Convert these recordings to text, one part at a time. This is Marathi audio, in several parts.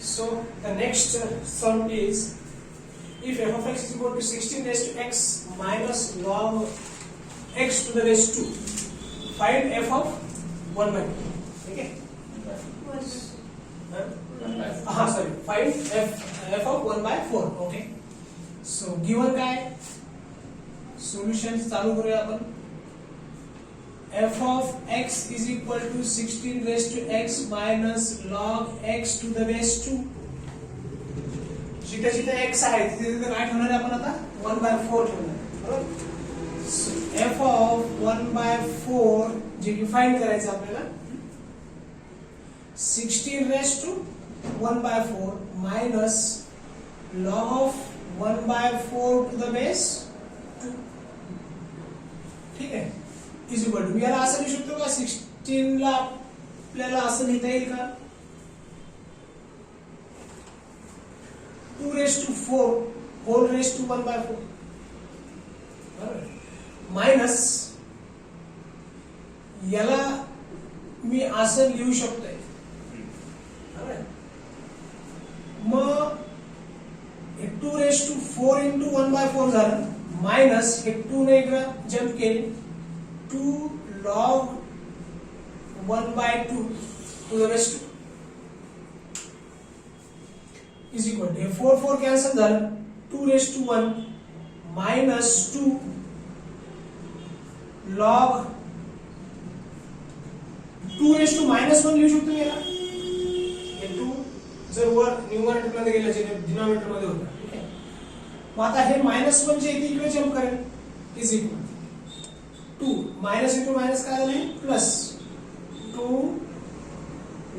So the next sum is, if f of x is equal to 16 raised to x minus log x to the base 2, find f of 1 by 2. Okay? Sorry, find f of 1 by 4. Okay? So given काय solutions चालू करूया आपण. f of x is equal to 16 raised to x minus log x to the base 2. जिथे जिथे x आहे तिथे काय ठेवणार आपण आता 1 by 4 ठेवणार. बरोबर. So f of 1 by 4 जे की फाइंड करायचं आपल्याला 16 raised to 1 by 4 minus log of 1 by 4 to the base 2. ठीक आहे. इज इक्वल टू याला असं लिहू शकतो का 16 ला आपल्याला असं लिहिता येईल का 2 raised to 4 whole raised to 1 by 4 minus याला मी असं लिहू शकतोय. मग हे 2 raised to 4 into 1 by 4 झालं मायनस हे 2 ने इकडं जम्प केले 2 log 1 by 2 to the base 2 is equal to 4 4 cancel झालं 2 raised to 1 minus 2 log 2 raised to minus 1 लिहू शकतो याला. हे 2 जर वर न्यूमरेटर मध्ये गेलं जे डिनॉमिनेटर मध्ये होतं. ठीक आहे. मग आता हे -1 जे इथे इकडे जम्प करेल is equal 2 minus into minus काय झाले plus 2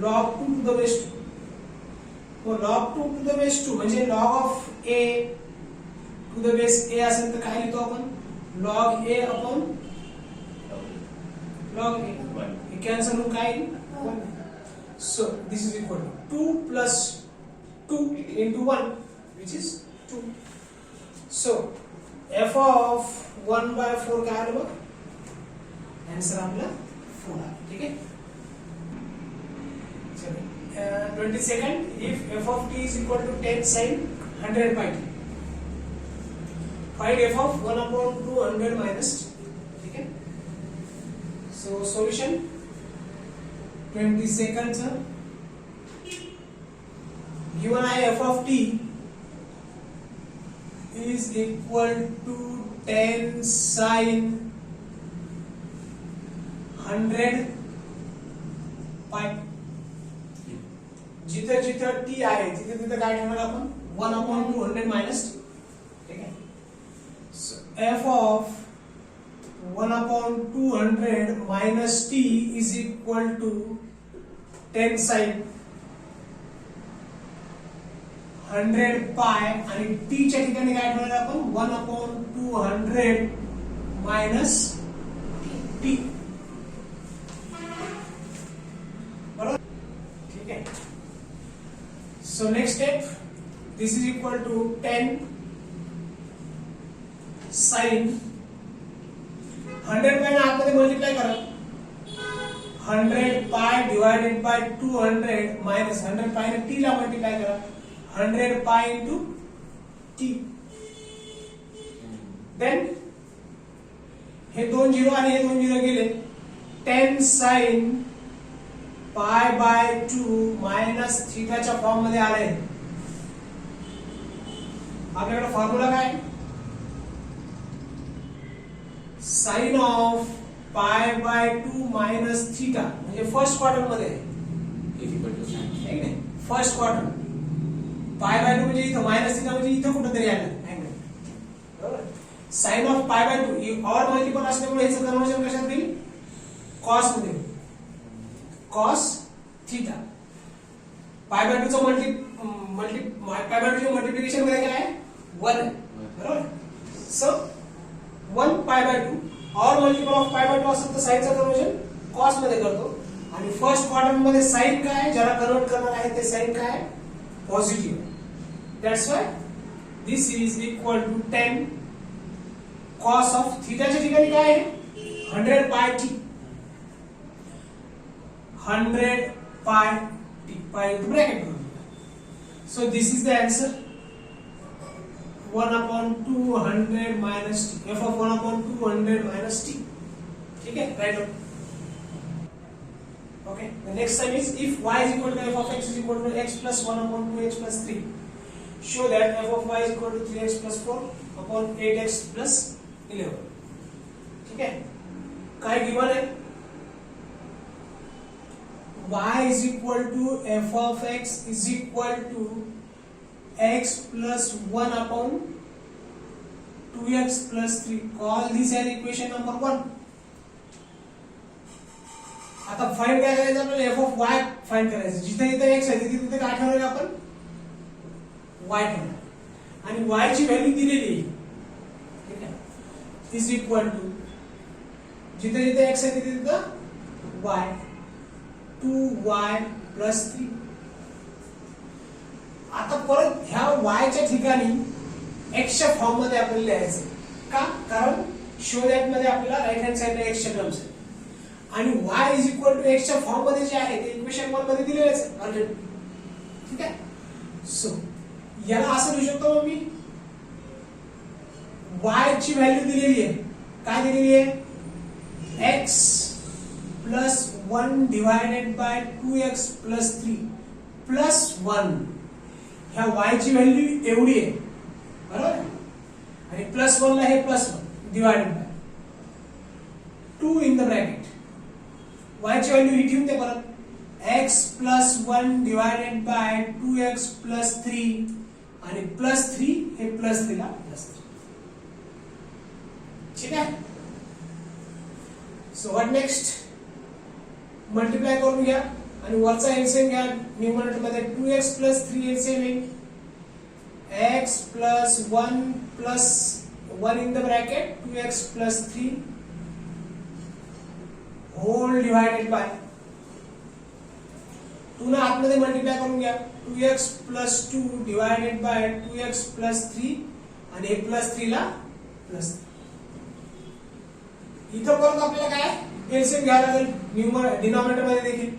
log 2 to the base 2. तो log 2 to the base 2 म्हणजे log of a to the base a असेल तर काय लिहितो आपण log a upon log a. हे कॅन्सल होऊन काय येईल 1. So this is equal to 2 plus 2 into 1 which is 2. So f of 1 by 4 काय आलं बघ आंसर आपला 4 आहे. ठीक आहे. 22nd if f of t is equal to 10 sin 100 pi t, find f of 1 upon 200 minus t. ठीक है. So solution 22nd sir, given I f of t is equal to 10 sin 100 pi, जिथे जिथे t आहे तिथे तिथे काय ठेवणार आपण 1 upon 200 minus t. ठीक आहे. So f of 1 upon 200 minus t is equal to 10 sin 100 pi आणि t च्या ठिकाणी काय ठेवणार आपण 1 upon 200 minus t. बरोबर. ठीक आहे. So next step, this is equal to 10 sin 100 pi ना आतमध्ये मल्टिप्लाय करा 100 pi divided by 200 minus 100 pi ने t ला मल्टिप्लाय करा 100 pi into t. Then हे 2 0 आणि हे 2 0 गेले 10 sin pi by 2 minus थीटाच्या form मध्ये आले. आपल्याकडे फॉर्म्युला काय sin of pi by 2 minus theta म्हणजे फर्स्ट क्वार्टर मध्ये आहे की फर्स्ट क्वार्टर pi by 2 म्हणजे इथं मायनस थीटा म्हणजे इथं कुठेतरी आलं बरोबर. sin of pi by 2 और मल्टिपल असल्यामुळे याचं कन्वर्जन कशात होईल cos मध्ये cos थीटा. पाय बाय 2 चं पाय बाय 2 चे मल्टिप्लिकेशन मध्ये काय आहे 1 आहे बरोबर. सो 1 पाय बाय 2 और मल्टिपल ऑफ पाय बाय 2 असेल तर साइन चं कन्वर्जन cos मध्ये करतो आणि फर्स्ट क्वाड्रंट मध्ये साइन काय आहे ज्याला कन्वर्ट करणार आहे ते साइन काय आहे positive. That's why this is equal to 10 cos of थीटाच्या ठिकाणी काय आहे 100 पाय t 100 pi t pi into bracket So this is the answer. 1 upon 200 minus t. f of 1 upon 200 minus t. ठीक है, write down. Okay, the next sum is if y is equal to f of x is equal to x plus 1 upon 2x plus 3. Show that f of y is equal to 3x plus 4 upon 8x plus 11. ठीक है, काय गिवन है? y is equal to f of x is equal to x plus 1 upon 2x plus 3. Call this as equation number 1. आता फाइंड काय करायचं आपल्याला? f of y फाइंड करायचं. जिथे इथे x आहे तिथे काय ठेवणार आपण? y ठेवणार आणि y ची व्हॅल्यू दिलेली आहे. ठीक आहे, इज इक्वल टू जिथे जिथे x आहे तिथे y 2y plus 3. आता परत ह्या y च्या ठिकाणी x च्या फॉर्म मध्ये आपल्याला लिहायचं. का? कारण शो दॅट मध्ये आपल्याला राइट हँड साइडला x च्या टर्म्स आहेत आणि y is equal to x च्या फॉर्म मध्ये जे आहे ते इक्वेशन 1 मध्ये दिलेलेच आहे ऑलरेडी. ठीक आहे, सो याला असं लिहू शकतो मी y ची व्हॅल्यू दिलेली आहे. काय दिलेली आहे? x plus 1 divided by 2x plus 3 plus 1. ह्या y ची व्हॅल्यू एवढी आहे, बरोबर? आणि प्लस 1 ला हे plus 1 divided by 2 in the bracket. y ची व्हॅल्यू ही ठेवून ते परत x plus 1 divided by 2x plus 3 आणि प्लस 3 हे प्लस 3 ला प्लस 3. ठीक आहे, सो व्हॉट नेक्स्ट? मल्टिप्लाय करून घ्या आणि वरचा एलसीएम घ्या. न्यूमरेटर मध्ये 2x प्लस 3 एलसीएम येईल. x plus 1 plus 1 in the bracket 2x plus 3 whole divided by 2 ना आतमध्ये मल्टिप्लाय करून घ्या. 2x plus 2 divided by 2x plus 3 आणि हे प्लस 3 ला प्लस 3. इथं परत आपल्याला काय एलसीएम घ्यायला लागेल डिनॉमिनेटर मध्ये देखील.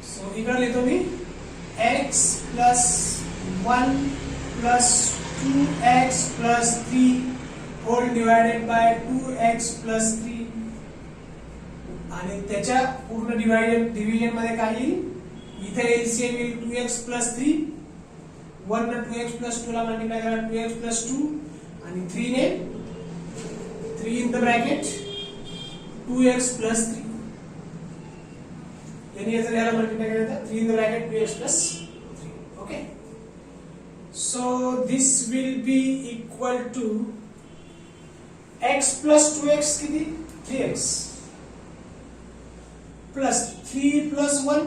सो इकडे लिहितो मी x plus 1 plus 2x plus 3 whole divided by 2x plus 3 आणि त्याच्या पूर्ण डिव्हिजन मध्ये काय येईल? इथे एलसीएम येईल 2x प्लस 3. 1 ने 2x प्लस 2 ला मल्टिप्लाय करा 2x प्लस 2 आणि 3 ने 3 in the bracket 2x plus 3. यानी याचा याला मल्टिप्लाय करायचा 3 in the bracket 2x plus 3. Okay, so this will be equal to x plus 2x किती? 3x plus 3 plus 1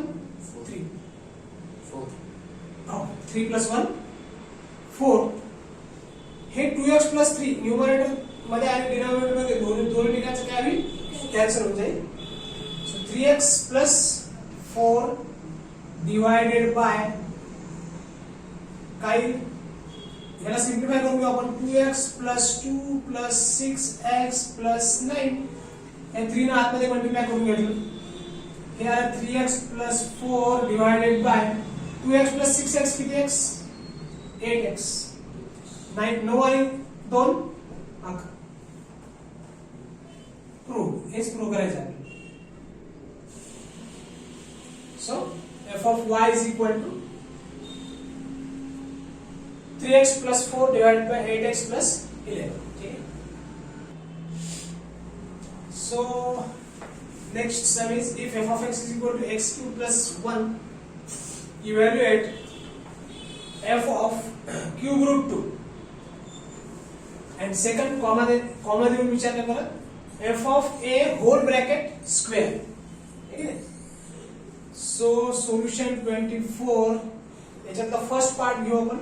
3 3 plus 1 4. हे 2x प्लस 3 न्यूमरेटर मध्ये आणि डिनॉमिनेटर मध्ये दोन ठिकाणचं काय होईल? कॅन्सल होऊन जाईल. So 3x plus 4 divided by काय? याला सिम्प्लिफाय करून घेऊ आपण. 2x plus 2 plus 6x plus 9. हे 3 ना आतमध्ये मल्टिप्लाय करून घेतलं. हे आलं 3x plus 4 divided by 2x plus 6x किती x? 8x. 9 आणि 2 11. प्रूव्ह. हेच प्रूव्ह करायचं आहे. So f of y is equal to 3x plus 4 divided by 8x plus 11. ठीक है, so next sum is if f of x is equal to x cube plus 1, evaluate f of cube root 2 and second comma देऊन विचार करा f of a whole bracket square. ठीक है, so solution 24 याच्यातला फर्स्ट पार्ट घेऊ आपण.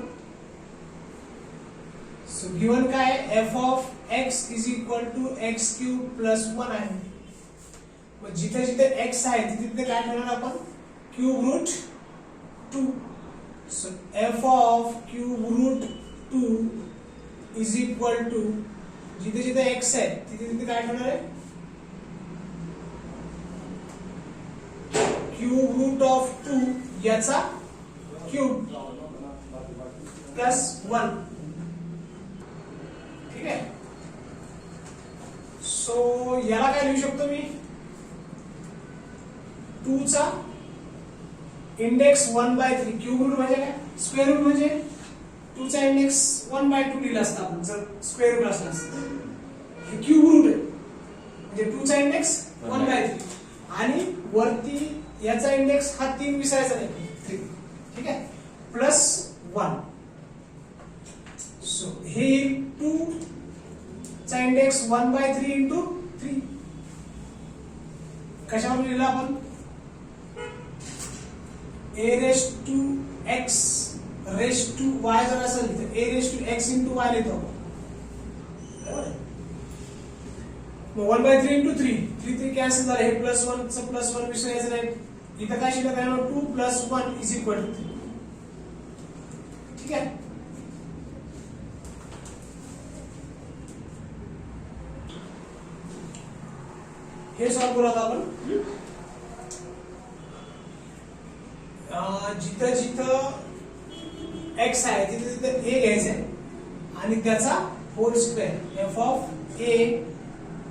सो गिवन काय आहे? f of x is equal to x cube plus 1 आहे. मग जिथे जिथे x आहे तिथे काय करणार आपण? Cube root 2. So f of cube root 2 is equal to जिथे जिथे x आहे तिथे तिथे काय करणार आहे? क्यूब रूट ऑफ 2 याचा क्यूब प्लस 1. ठीक आहे. सो याला काय लिहू शकतो मी 2 चा इंडेक्स 1/3 क्यूब रूट म्हणजे काय स्क्वेअर रूट म्हणजे 2 चा इंडेक्स 1/2 लिहिला असता आपण जर स्क्वेअर रूट असला असता. हे क्यूब रूट आहे म्हणजे 2 चा इंडेक्स 1/3 आणि वरती याचा इंडेक्स हा 3 विसरायचा नाही 3. ठीक आहे प्लस 1. सो हे 2 चा इंडेक्स 1/3 इंटू 3 कशावर लिहिला आपण a raised to x raised to y जर असेल तर a raised to x into y लिहितो. मग 1/3 into 3 3 कॅन्सल झालं. हे प्लस 1 चं प्लस 1 विसरायचं नाही. इथं काय शिल्लक आहे 2 प्लस 1 इज इक्वल टू 3. ठीक आहे. हे सॉल्व करू आता आपण. जिथं जिथं x आहे तिथे तिथे a घ्यायचंय आणि त्याचा whole square f of a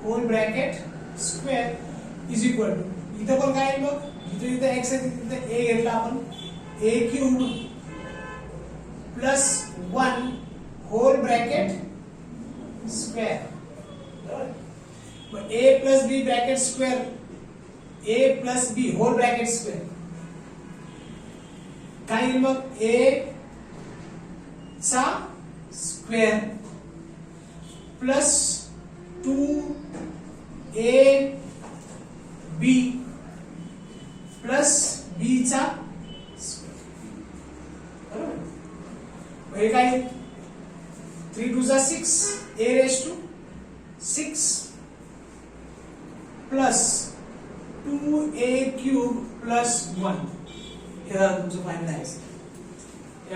whole bracket square is equal to इथं पण काय आहे बघ जिथे जिथे x आहे तिथे a घेतला आपण a cube plus 1 whole bracket square. मग a plus b bracket square a plus b whole bracket square काय येईल मग a चा square plus 2ab plus b चा स्क्वेअर. बरोबर. हे काय 3 2 6 a raised to 6 plus 2a cube plus 1. हे तुमचं फायनल आहे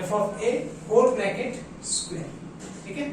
f of a whole bracket square. ठीक आहे.